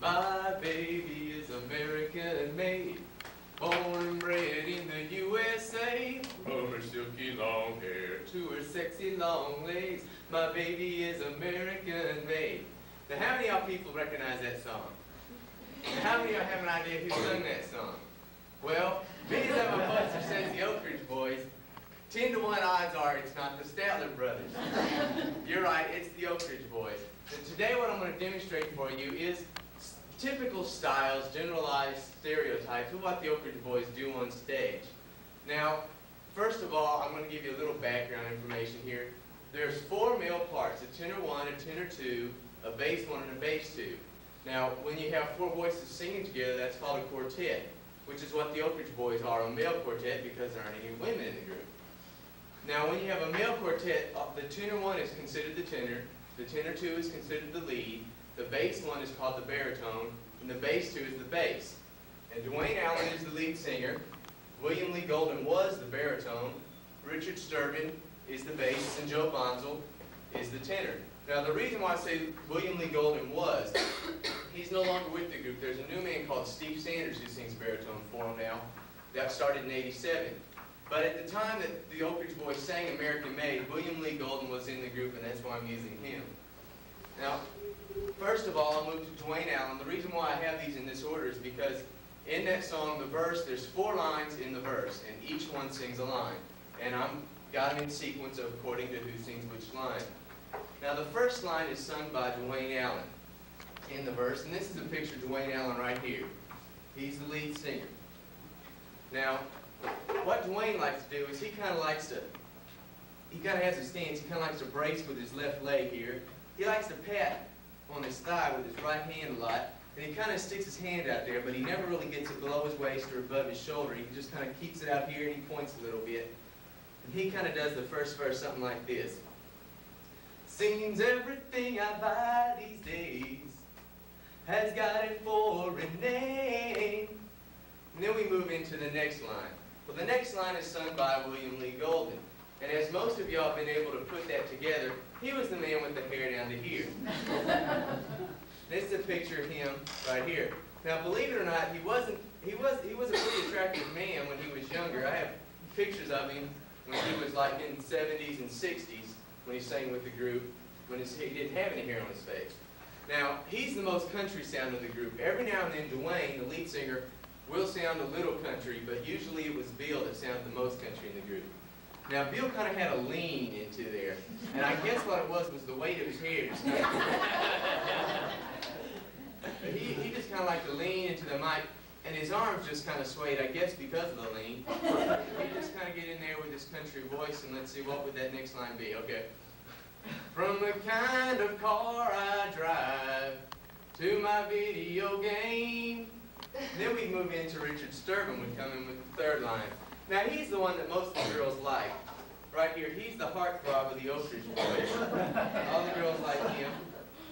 My baby is American made, born and bred in the USA. From her silky long hair to her sexy long legs, my baby is American made. Now, how many of y'all people recognize that song? And how many of y'all have an idea who sung that song? Well, being that my poster says the Oak Ridge Boys, 10 to 1 odds are it's not the Statler Brothers. You're right, it's the Oak Ridge Boys. And today what I'm going to demonstrate for you is typical styles, generalized stereotypes of what the Oak Ridge Boys do on stage. Now, first of all, I'm going to give you a little background information here. There's 4 male parts, a tenor 1, a tenor 2, a bass 1, and a bass 2. Now, when you have 4 voices singing together, that's called a quartet, which is what the Oak Ridge Boys are, a male quartet, because there aren't any women in the group. Now, when you have a male quartet, the tenor 1 is considered the tenor 2 is considered the lead, the bass 1 is called the baritone, and the bass 2 is the bass. And Dwayne Allen is the lead singer, William Lee Golden was the baritone, Richard Sturban is the bass, and Joe Bonzel is the tenor. Now, the reason why I say William Lee Golden was, he's no longer with the group. There's a new man called Steve Sanders who sings baritone for him now. That started in '87. But at the time that the Oak Ridge Boys sang American Made, William Lee Golden was in the group, and that's why I'm using him. Now, first of all, I'll move to Dwayne Allen. The reason why I have these in this order is because in that song, the verse, there's 4 lines in the verse, and each one sings a line. And I've got them in sequence according to who sings which line. Now, the first line is sung by Dwayne Allen in the verse, and this is a picture of Dwayne Allen right here. He's the lead singer. Now, what Dwayne likes to do is he kind of has a stance, he kind of likes to brace with his left leg here. He likes to pat on his thigh with his right hand a lot, and he kind of sticks his hand out there, but he never really gets it below his waist or above his shoulder. He just kind of keeps it out here, and he points a little bit. And he kind of does the first verse something like this. Seems everything I buy these days has got a foreign name. And then we move into the next line. Well, the next line is sung by William Lee Golden. And as most of y'all have been able to put that together, he was the man with the hair down to here. This is a picture of him right here. Now, believe it or not, he was a pretty attractive man when he was younger. I have pictures of him when he was like in the 70s and 60s when he sang with the group, when he didn't have any hair on his face. Now, he's the most country sound of the group. Every now and then, Dwayne, the lead singer, will sound a little country, but usually it was Bill that sounded the most country in the group. Now, Bill kind of had a lean into there, and I guess what it was the weight of his hair. He just kind of liked to lean into the mic, and his arms just kind of swayed, I guess because of the lean. He just kind of get in there with his country voice, and let's see, what would that next line be? Okay. From the kind of car I drive to my video game. Then we move into Richard Sturban would come in with the third line. Now, he's the one that most of the girls like. Right here, he's the heartthrob of the Oak Ridge Boys. All the girls like him.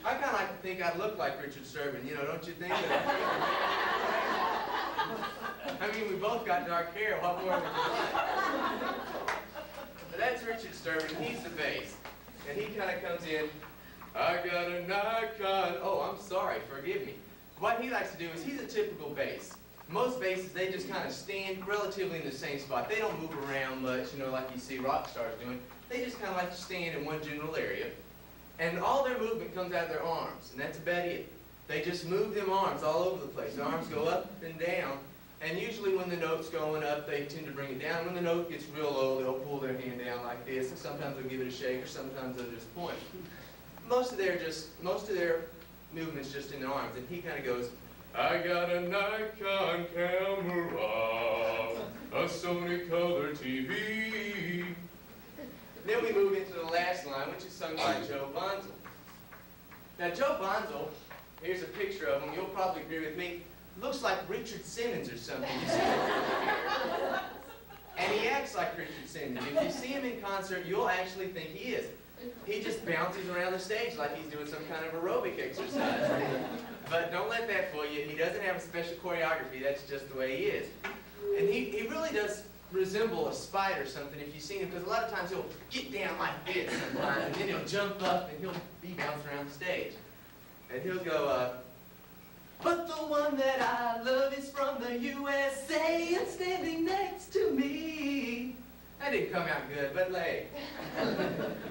I kind of like to think I look like Richard Sturban, you know, don't you think? I mean, we both got dark hair. What more would you like? But that's Richard Sturban. He's the bass. And he kind of comes in, I got a Nikon. Oh, I'm sorry, forgive me. What he likes to do is he's a typical bass. Most basses, they just kind of stand relatively in the same spot. They don't move around much, you know, like you see rock stars doing. They just kind of like to stand in one general area. And all their movement comes out of their arms, and that's about it. They just move them arms all over the place. The arms go up and down, and usually when the note's going up, they tend to bring it down. When the note gets real low, they'll pull their hand down like this, and sometimes they'll give it a shake, or sometimes they'll just point. Most of their movements just in their arms, and he kind of goes, I got a Nikon camera, a Sony color TV. Then we move into the last line, which is sung by Joe Bonzel. Now, Joe Bonzel, here's a picture of him. You'll probably agree with me. Looks like Richard Simmons or something. You see him here. And he acts like Richard Simmons. If you see him in concert, you'll actually think he is. He just bounces around the stage like he's doing some kind of aerobic exercise. But don't let that fool you. He doesn't have a special choreography. That's just the way he is. And he really does resemble a spider or something if you've seen him, because a lot of times he'll get down like this sometimes, and then he'll jump up and he'll be bouncing around the stage. And he'll go, one that I love is from the USA and standing next to me. That didn't come out good, but lay.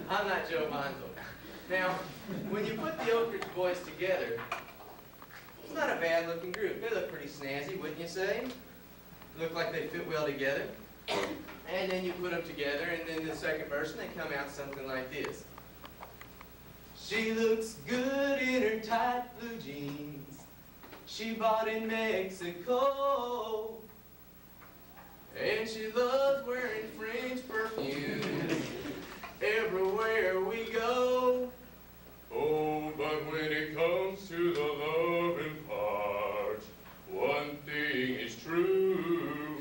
I'm not Joe Bonzo. Now, when you put the Oak Ridge Boys together, it's not a bad looking group. They look pretty snazzy, wouldn't you say? Look like they fit well together. And then you put them together, and then the second verse, and they come out something like this. She looks good in her tight blue jeans she bought in Mexico. And she loves wearing French perfumes everywhere we go. Oh, but when it comes to the loving part, one thing is true.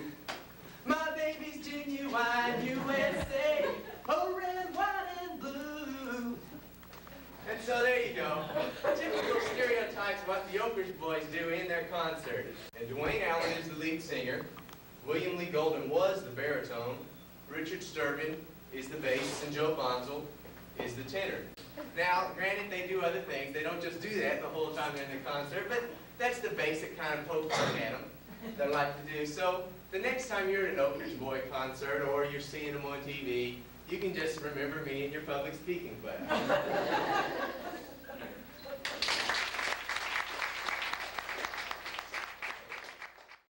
My baby's genuine USA, oh, red, white, and blue. And so there you go. Typical stereotypes of what the Oak Ridge Boys do in their concert. And Dwayne Allen is the lead singer. William Lee Golden was the baritone. Richard Sturgeon is the bass, and Joe Bonzo is the tenor. Now, granted, they do other things. They don't just do that the whole time they're in the concert, but that's the basic kind of poke fun at them that I like to do. So the next time you're at an Oak Ridge Boy concert or you're seeing them on TV, you can just remember me in your public speaking class.